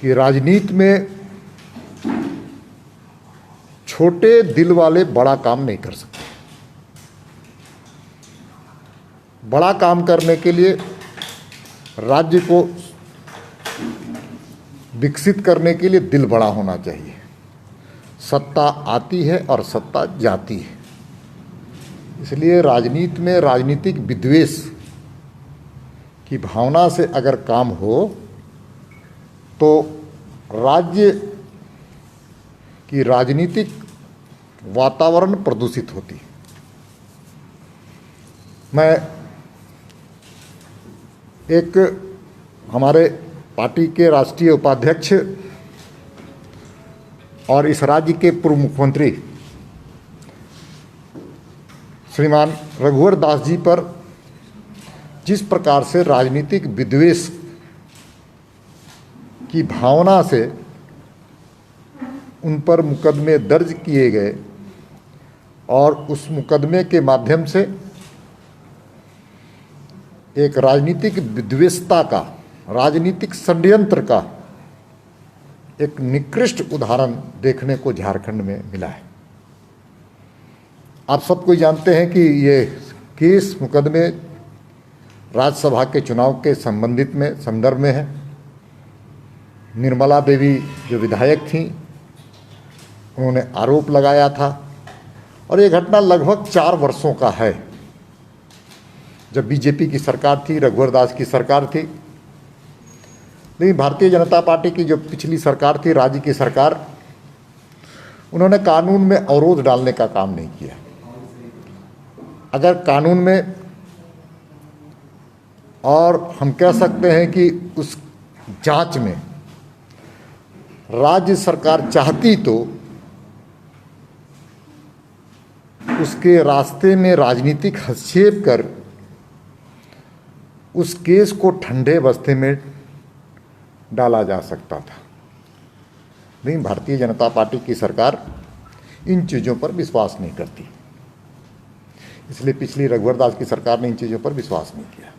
कि राजनीति में छोटे दिल वाले बड़ा काम नहीं कर सकते। बड़ा काम करने के लिए, राज्य को विकसित करने के लिए दिल बड़ा होना चाहिए। सत्ता आती है और सत्ता जाती है, इसलिए राजनीति में राजनीतिक विद्वेष की भावना से अगर काम हो तो राज्य की राजनीतिक वातावरण प्रदूषित होती है। मैं एक हमारे पार्टी के राष्ट्रीय उपाध्यक्ष और इस राज्य के पूर्व मुख्यमंत्री श्रीमान रघुवर दास जी पर जिस प्रकार से राजनीतिक विद्वेष की भावना से उन पर मुकदमे दर्ज किए गए और उस मुकदमे के माध्यम से एक राजनीतिक विद्वेषता का, राजनीतिक षड्यंत्र का एक निकृष्ट उदाहरण देखने को झारखंड में मिला है। आप सब कोई जानते हैं कि ये केस मुकदमे राज्यसभा के चुनाव के संदर्भ में है। निर्मला देवी जो विधायक थीं, उन्होंने आरोप लगाया था और ये घटना लगभग 4 वर्षों का है। जब बीजेपी की सरकार थी, रघुवर दास की सरकार थी, लेकिन भारतीय जनता पार्टी की जो पिछली सरकार थी, राज्य की सरकार, उन्होंने कानून में अवरोध डालने का काम नहीं किया। अगर कानून में, और हम कह सकते हैं कि उस जांच में राज्य सरकार चाहती तो उसके रास्ते में राजनीतिक हस्तक्षेप कर उस केस को ठंडे बस्ते में डाला जा सकता था। लेकिन भारतीय जनता पार्टी की सरकार इन चीज़ों पर विश्वास नहीं करती, इसलिए पिछली रघुवर दास की सरकार ने इन चीज़ों पर विश्वास नहीं किया।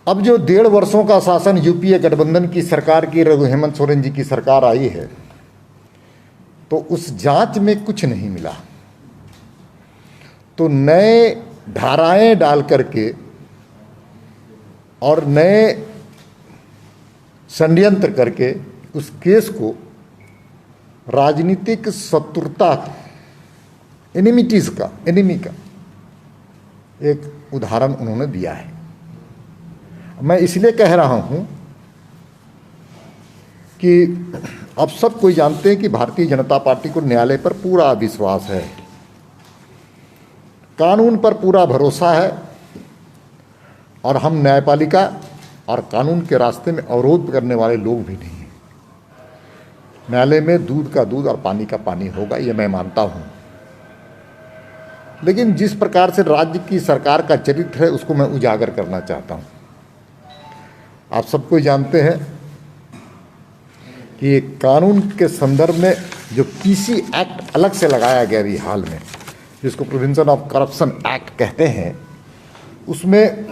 अब जो 1.5 वर्षों का शासन यूपीए गठबंधन की सरकार की, हेमंत सोरेन जी की सरकार आई है, तो उस जांच में कुछ नहीं मिला। तो नए धाराएं डाल करके और नए षड्यंत्र करके उस केस को राजनीतिक शत्रुता, एनिमी का एक उदाहरण उन्होंने दिया है। मैं इसलिए कह रहा हूं कि अब सब कोई जानते हैं कि भारतीय जनता पार्टी को न्यायालय पर पूरा विश्वास है, कानून पर पूरा भरोसा है, और हम न्यायपालिका और कानून के रास्ते में अवरोध करने वाले लोग भी नहीं हैं। न्यायालय में दूध का दूध और पानी का पानी होगा, ये मैं मानता हूं। लेकिन जिस प्रकार से राज्य की सरकार का चरित्र है, उसको मैं उजागर करना चाहता हूं। आप सबको जानते हैं कि कानून के संदर्भ में जो पीसी एक्ट अलग से लगाया गया अभी हाल में, जिसको प्रिवेंशन ऑफ करप्शन एक्ट कहते हैं, उसमें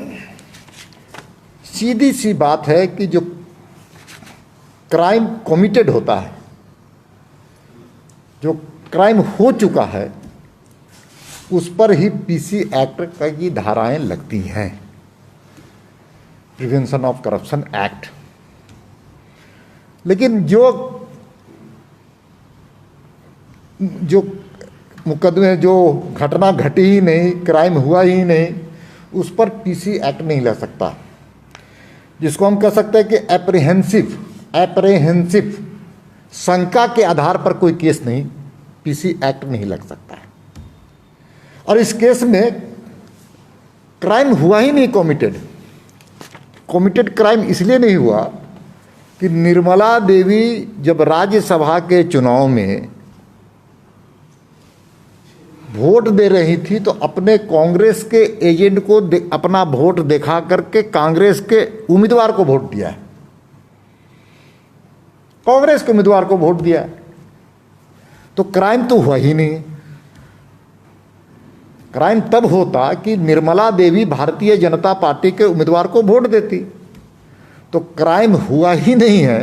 सीधी सी बात है कि जो क्राइम कमिटेड होता है, जो क्राइम हो चुका है, उस पर ही पीसी एक्ट की धाराएं लगती हैं, प्रिवेंशन ऑफ करप्शन एक्ट। लेकिन जो मुकदमे, जो घटना घटी ही नहीं, क्राइम हुआ ही नहीं, उस पर पीसी एक्ट नहीं लग सकता, जिसको हम कह सकते हैं कि एप्रीहेंसिव शंका के आधार पर कोई केस नहीं, पीसी एक्ट नहीं लग सकता है। और इस केस में क्राइम हुआ ही नहीं, कमिटेड क्राइम इसलिए नहीं हुआ कि निर्मला देवी जब राज्यसभा के चुनाव में वोट दे रही थी तो अपने कांग्रेस के एजेंट को अपना वोट दिखा करके कांग्रेस के उम्मीदवार को वोट दिया है, कांग्रेस के उम्मीदवार को वोट दिया। तो क्राइम तो हुआ ही नहीं। क्राइम तब होता कि निर्मला देवी भारतीय जनता पार्टी के उम्मीदवार को वोट देती, तो क्राइम हुआ ही नहीं है,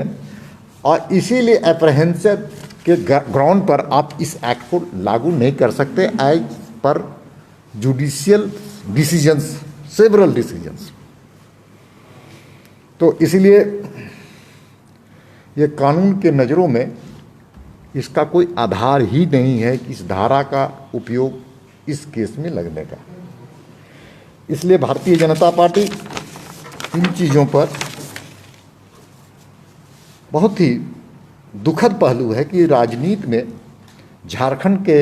और इसीलिए एप्रहेंशन के ग्राउंड पर आप इस एक्ट को लागू नहीं कर सकते as per judicial decisions, several decisions. तो इसलिए ये कानून के नज़रों में इसका कोई आधार ही नहीं है कि इस धारा का उपयोग इस केस में लगने का। इसलिए भारतीय जनता पार्टी इन चीज़ों पर बहुत ही दुखद पहलू है कि राजनीति में झारखंड के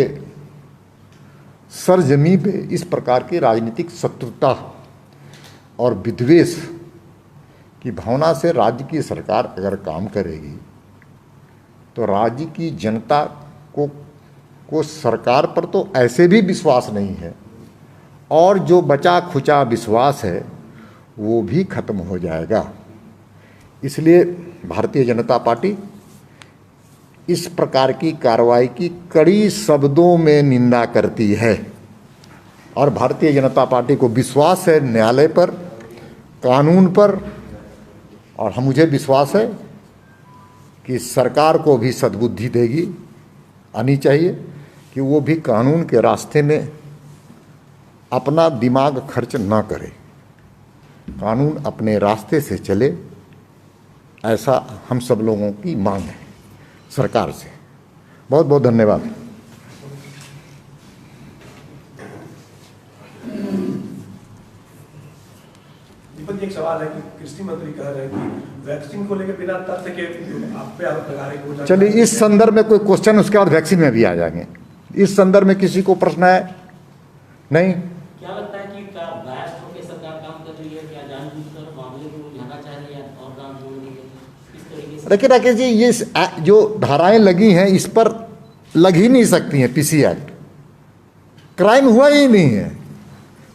सरजमी पे इस प्रकार की राजनीतिक शत्रुता और विद्वेष की भावना से राज्य की सरकार अगर काम करेगी तो राज्य की जनता को सरकार पर तो ऐसे भी विश्वास नहीं है, और जो बचा खुचा विश्वास है वो भी खत्म हो जाएगा। इसलिए भारतीय जनता पार्टी इस प्रकार की कार्रवाई की कड़ी शब्दों में निंदा करती है, और भारतीय जनता पार्टी को विश्वास है न्यायालय पर, कानून पर, और मुझे विश्वास है कि सरकार को भी सद्बुद्धि देगी आनी चाहिए कि वो भी कानून के रास्ते में अपना दिमाग खर्च ना करे, कानून अपने रास्ते से चले, ऐसा हम सब लोगों की मांग है सरकार से। बहुत बहुत धन्यवाद। दीपक जी, एक सवाल है कि कृषि मंत्री कह रहे हैं कि वैक्सीन को लेकर बिना तथ्य के आप पे आरोप लगा रहे हैं। चलिए, इस संदर्भ में कोई क्वेश्चन, उसके बाद वैक्सीन में भी आ जाएंगे। इस संदर्भ में किसी को प्रश्न है? नहीं। क्या लगता है कि बायस होकर सरकार काम कर रही है, क्या जानबूझकर मामले को उलझाना चाह रही है और काम छोड़ रही है, किस तरीके से? देखिए राकेश जी, ये जो धाराएं लगी हैं इस पर लग ही नहीं सकती हैं। पीसी एक्ट क्राइम हुआ ही नहीं है,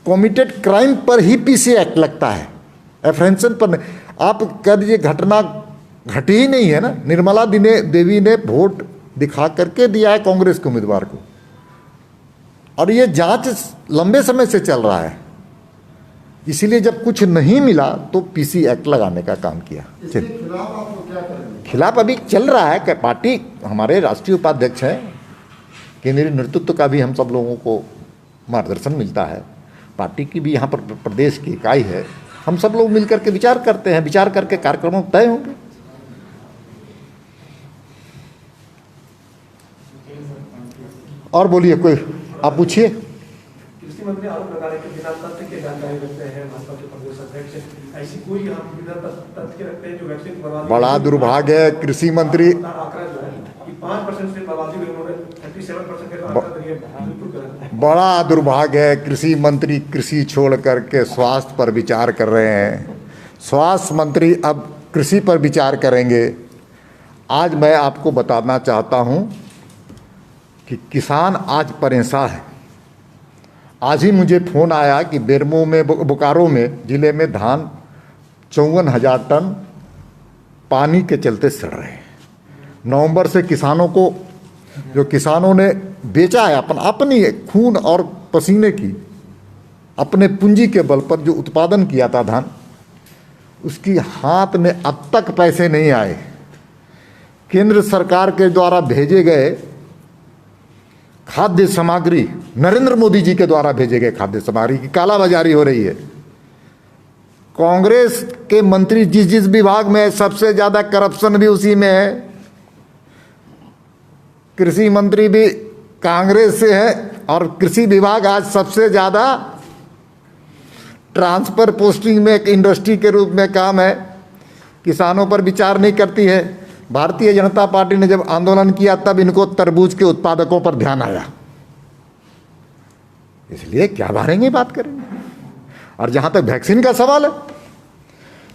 कॉमिटेड क्राइम पर ही पीसी एक्ट लगता है, एप्रहेंशन पर नहीं। आप कह दीजिए घटना घटी ही नहीं है ना। निर्मला देवी ने वोट दिखा करके दिया है कांग्रेस के उम्मीदवार को, और ये जांच लंबे समय से चल रहा है। इसीलिए जब कुछ नहीं मिला तो पीसी एक्ट लगाने का काम किया। खिलाफ अभी चल रहा है कि पार्टी, हमारे राष्ट्रीय उपाध्यक्ष हैं, केंद्रीय नेतृत्व का भी हम सब लोगों को मार्गदर्शन मिलता है, पार्टी की भी यहाँ पर प्रदेश की इकाई है, हम सब लोग मिलकर के विचार करते हैं, विचार करके कार्यक्रम तय होंगे। और बोलिए, कोई आप पूछिए। कृषि मंत्री आरोप लगा रहे हैं कि बिना तथ्य के जानकारी रखते हैं भाजपा के प्रदेश अध्यक्ष, ऐसी कोई हम बिना तथ्य के रखते हैं जो वैक्सीन बर्बादी। बड़ा दुर्भाग्य है कृषि मंत्री, आंकड़ा जो है कि 5% से बर्बादी हुई, उन्होंने 37% के आंकड़ा दिए, बिल्कुल गलत है। बड़ा दुर्भाग्य है कृषि मंत्री कृषि छोड़ करके स्वास्थ्य पर विचार कर रहे हैं। स्वास्थ्य मंत्री अब कृषि पर विचार करेंगे। आज मैं आपको बताना चाहता हूं कि किसान आज परेशान है। आज ही मुझे फ़ोन आया कि बेरमो में, बोकारो में जिले में धान 54,000 टन पानी के चलते सड़ रहे हैं। नवंबर से किसानों को, जो किसानों ने बेचा है अपनी खून और पसीने की, अपने पूंजी के बल पर जो उत्पादन किया था धान, उसकी हाथ में अब तक पैसे नहीं आए। केंद्र सरकार के द्वारा भेजे गए खाद्य सामग्री, नरेंद्र मोदी जी के द्वारा भेजे गए खाद्य सामग्री की कालाबाजारी हो रही है। कांग्रेस के मंत्री जिस विभाग में है, सबसे ज्यादा करप्शन भी उसी में है। कृषि मंत्री भी कांग्रेस से है, और कृषि विभाग आज सबसे ज्यादा ट्रांसफर पोस्टिंग में एक इंडस्ट्री के रूप में काम है। किसानों पर विचार नहीं करती है। भारतीय जनता पार्टी ने जब आंदोलन किया तब इनको तरबूज के उत्पादकों पर ध्यान आया, इसलिए क्या बारेंगे बात करेंगे। और जहां तक वैक्सीन का सवाल है,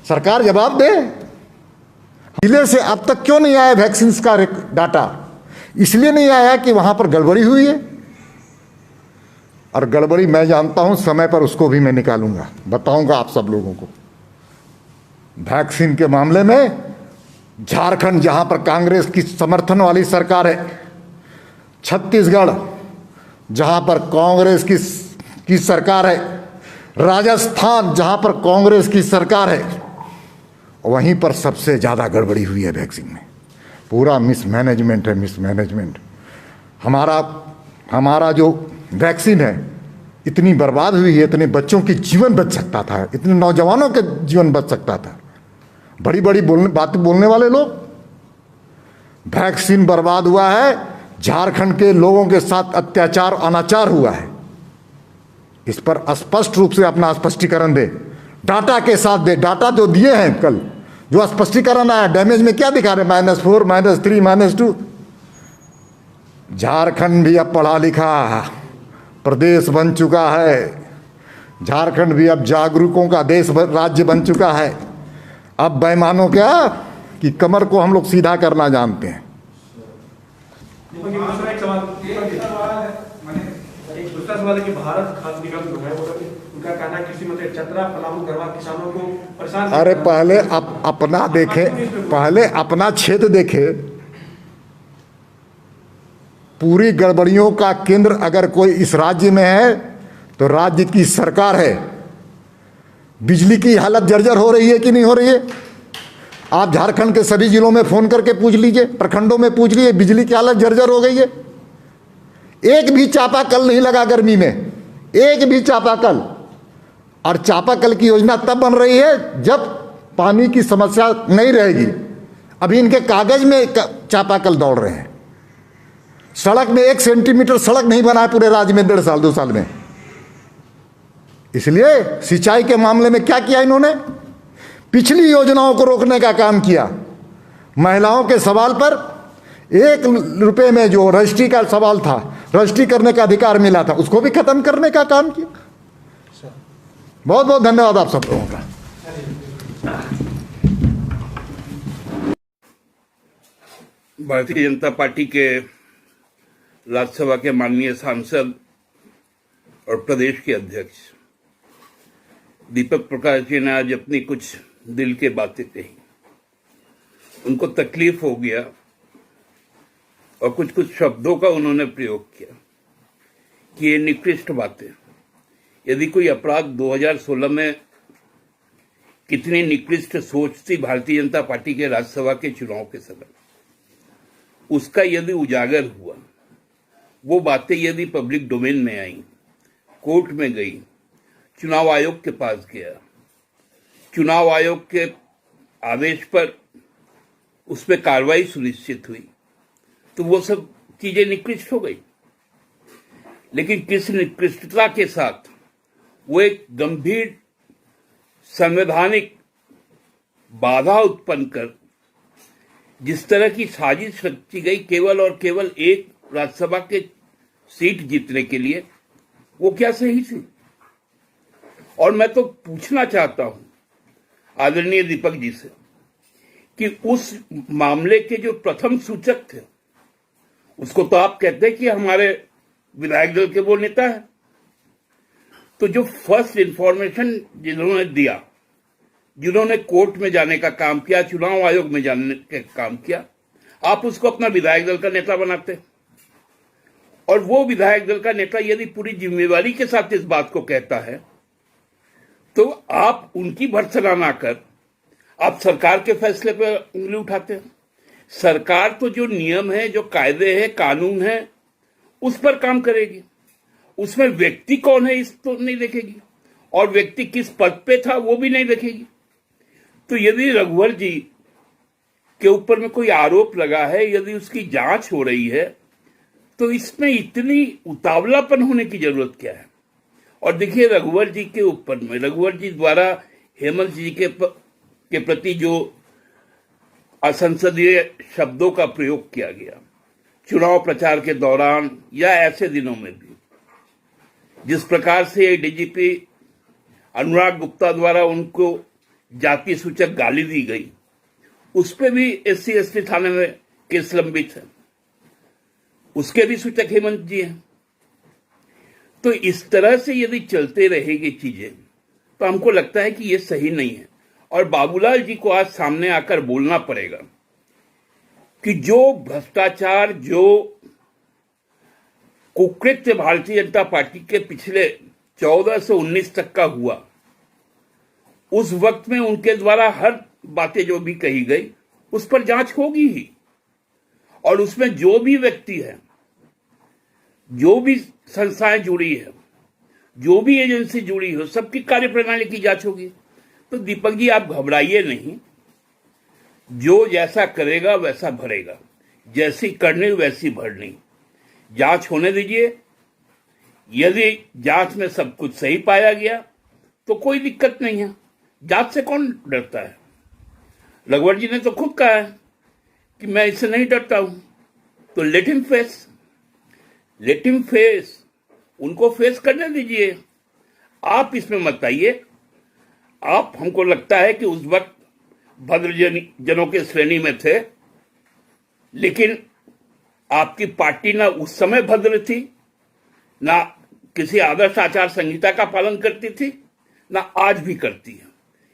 सरकार जवाब दे। जिले से अब तक क्यों नहीं आया वैक्सीन का डाटा? इसलिए नहीं आया कि वहां पर गड़बड़ी हुई है, और गड़बड़ी मैं जानता हूं, समय पर उसको भी मैं निकालूंगा, बताऊंगा आप सब लोगों को। वैक्सीन के मामले में झारखंड, जहां पर कांग्रेस की समर्थन वाली सरकार है, छत्तीसगढ़ जहां पर कांग्रेस की सरकार है, राजस्थान जहां पर कांग्रेस की सरकार है, वहीं पर सबसे ज़्यादा गड़बड़ी हुई है वैक्सीन में। पूरा मिसमैनेजमेंट है, मिसमैनेजमेंट। हमारा जो वैक्सीन है इतनी बर्बाद हुई है, इतने बच्चों की जीवन बच सकता था, इतने नौजवानों के जीवन बच सकता था। बड़ी बड़ी बातें बोलने वाले लोग, वैक्सीन बर्बाद हुआ है, झारखंड के लोगों के साथ अत्याचार अनाचार हुआ है। इस पर स्पष्ट रूप से अपना स्पष्टीकरण दे, डाटा के साथ दे। डाटा जो दिए हैं कल, जो स्पष्टीकरण आया, डैमेज में क्या दिखा रहे? -4, -3, -2। झारखंड भी अब पढ़ा लिखा प्रदेश बन चुका है। झारखंड भी अब जागरूकों का देश राज्य बन चुका है। अब बेईमानों क्या कि कमर को हम लोग सीधा करना जानते हैं। एक दूसरा सवाल है कि भारत खाद्य निगम जो है वो उनका कहना है कृषि मंत्री चतरा पलामू गढ़वा किसानों को परेशान। अरे पहले अपना देखे, पहले अपना क्षेत्र देखे। पूरी गड़बड़ियों का केंद्र अगर कोई इस राज्य में है तो राज्य की सरकार है। बिजली की हालत जर्जर हो रही है कि नहीं हो रही है? आप झारखंड के सभी जिलों में फोन करके पूछ लीजिए, प्रखंडों में पूछ लीजिए, बिजली की हालत जर्जर हो गई है। एक भी चापाकल नहीं लगा गर्मी में, एक भी चापाकल। और चापाकल की योजना तब बन रही है जब पानी की समस्या नहीं रहेगी। अभी इनके कागज में चापाकल दौड़ रहे हैं। सड़क में 1 सेंटीमीटर सड़क नहीं बना है पूरे राज्य में 1.5 साल 2 साल में। इसलिए सिंचाई के मामले में क्या किया इन्होंने? पिछली योजनाओं को रोकने का काम किया। महिलाओं के सवाल पर 1 रुपये में जो रजिस्ट्री का सवाल था, रजिस्ट्री करने का अधिकार मिला था, उसको भी खत्म करने का काम किया। बहुत बहुत धन्यवाद आप सब लोगों का। भारतीय जनता पार्टी के राज्यसभा के माननीय सांसद और प्रदेश के अध्यक्ष दीपक प्रकाश जी ने आज अपनी कुछ दिल की बातें कही। उनको तकलीफ हो गया और कुछ कुछ शब्दों का उन्होंने प्रयोग किया कि ये निकृष्ट बातें। यदि कोई अपराध 2016 में कितनी निकृष्ट सोच थी भारतीय जनता पार्टी के राज्यसभा के चुनाव के समय, उसका यदि उजागर हुआ, वो बातें यदि पब्लिक डोमेन में आई, कोर्ट में गई, चुनाव आयोग के पास गया, चुनाव आयोग के आदेश पर उस पर कार्रवाई सुनिश्चित हुई, तो वो सब चीजें निकृष्ट हो गई। लेकिन किस निकृष्टता के साथ वो एक गंभीर संवैधानिक बाधा उत्पन्न कर जिस तरह की साजिश रची गई केवल और केवल एक राज्यसभा के सीट जीतने के लिए, वो क्या सही थी? और मैं तो पूछना चाहता हूं आदरणीय दीपक जी से कि उस मामले के जो प्रथम सूचक थे, उसको तो आप कहते हैं कि हमारे विधायक दल के वो नेता है, तो जो फर्स्ट इंफॉर्मेशन जिन्होंने दिया, जिन्होंने कोर्ट में जाने का काम किया, चुनाव आयोग में जाने का काम किया, आप उसको अपना विधायक दल का नेता बनाते। और वो विधायक दल का नेता यदि पूरी जिम्मेवारी के साथ इस बात को कहता है, तो आप उनकी भर्त्सना ना कर आप सरकार के फैसले पर उंगली उठाते हैं। सरकार तो जो नियम है, जो कायदे हैं, कानून है, उस पर काम करेगी। उसमें व्यक्ति कौन है इस तो नहीं देखेगी, और व्यक्ति किस पद पे था वो भी नहीं देखेगी। तो यदि रघुवर जी के ऊपर में कोई आरोप लगा है, यदि उसकी जांच हो रही है, तो इसमें इतनी उतावलापन होने की जरूरत क्या है? और देखिए, रघुवर जी के ऊपर में, रघुवर जी द्वारा हेमंत जी के प्रति जो असंसदीय शब्दों का प्रयोग किया गया चुनाव प्रचार के दौरान या ऐसे दिनों में भी, जिस प्रकार से डीजीपी अनुराग गुप्ता द्वारा उनको जाति सूचक गाली दी गई, उस पे भी SC/ST थाने में केस लंबित है, उसके भी सूचक हेमंत जी हैं। तो इस तरह से यदि चलते रहेगी चीजें, तो हमको लगता है कि ये सही नहीं है। और बाबूलाल जी को आज सामने आकर बोलना पड़ेगा कि जो भ्रष्टाचार, जो कुकृत्य भारतीय जनता पार्टी के पिछले 14 से 19 तक का हुआ, उस वक्त में उनके द्वारा हर बातें जो भी कही गई उस पर जांच होगी ही, और उसमें जो भी व्यक्ति है, जो भी संस्थाएं जुड़ी है, जो भी एजेंसी जुड़ी हो, सबकी कार्यप्रणाली की जांच होगी। तो दीपक जी आप घबराइए नहीं, जो जैसा करेगा वैसा भरेगा, जैसी करनी वैसी भरनी। जांच होने दीजिए, यदि जांच में सब कुछ सही पाया गया तो कोई दिक्कत नहीं है, जांच से कौन डरता है। रघुवर जी ने तो खुद कहा है कि मैं इससे नहीं डरता हूं, तो लेट हिम फेस, उनको फेस करने दीजिए, आप इसमें मत आइए। आप, हमको लगता है कि उस वक्त भद्र जनों के श्रेणी में थे, लेकिन आपकी पार्टी ना उस समय भद्र थी, ना किसी आदर्श आचार संहिता का पालन करती थी, ना आज भी करती है।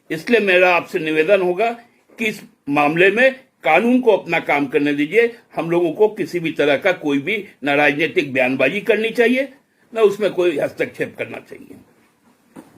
इसलिए मेरा आपसे निवेदन होगा कि इस मामले में कानून को अपना काम करने दीजिए। हम लोगों को किसी भी तरह का कोई भी न राजनीतिक बयानबाजी करनी चाहिए, न उसमें कोई हस्तक्षेप करना चाहिए।